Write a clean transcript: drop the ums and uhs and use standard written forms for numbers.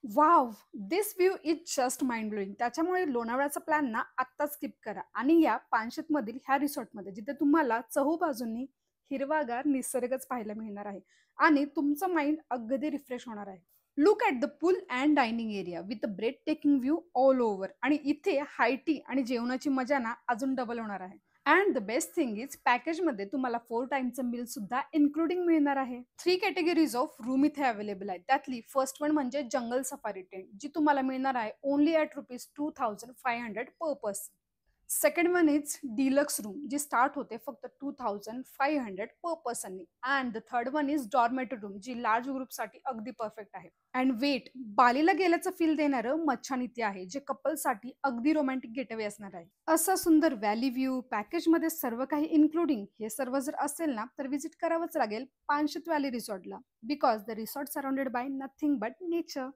Wow! This view is just mind blowing. त्याच्यामुळे लोणावळ्याचा plan ना आत्ता स्किप करा आणि या पानशेतमधील ह्या रिसॉर्टमध्ये जिथे तुम्हाला चहूबाजूंनी हिरवागार निसर्गच पाहायला मिळणार आहे आणि तुमचं माइंड अगदी रिफ्रेश होणार आहे. Look at the pool and dining area with a breathtaking view all over आणि इथे हाय टी आणि जेवणाची मजा ना अजून डबल होणार आहे. And the best thing is पॅकेजमध्ये तुम्हाला 4 टाईमचं मील सुद्धा इन्क्लुडिंग मिळणार आहे. 3 कॅटेगरीज ऑफ रूम इथे अवेलेबल आहेत. त्यातली फर्स्ट वन म्हणजे जंगल सफारी टेंट जी तुम्हाला मिळणार आहे only at ₹2500 per person. Second one is deluxe room जी स्टार्ट होते फक्त 2500 पर पर्सननी. And the third one is dormitory room जी लार्ज ग्रुपसाठी अगदी परफेक्ट आहे. अँड वेट, बालीला गेल्याचं फील देणारं मच्छान इथे आहे जे कपलसाठी अगदी रोमॅन्टिक गेटअवे असणार आहे. असा सुंदर व्हॅली व्ह्यू पॅकेजमध्ये सर्व काही इन्क्लुडिंग हे सर्व जर असेल ना तर विजिट करावंच लागेल पानशेत व्हॅली रिसॉर्टला because the resort surrounded by nothing but nature.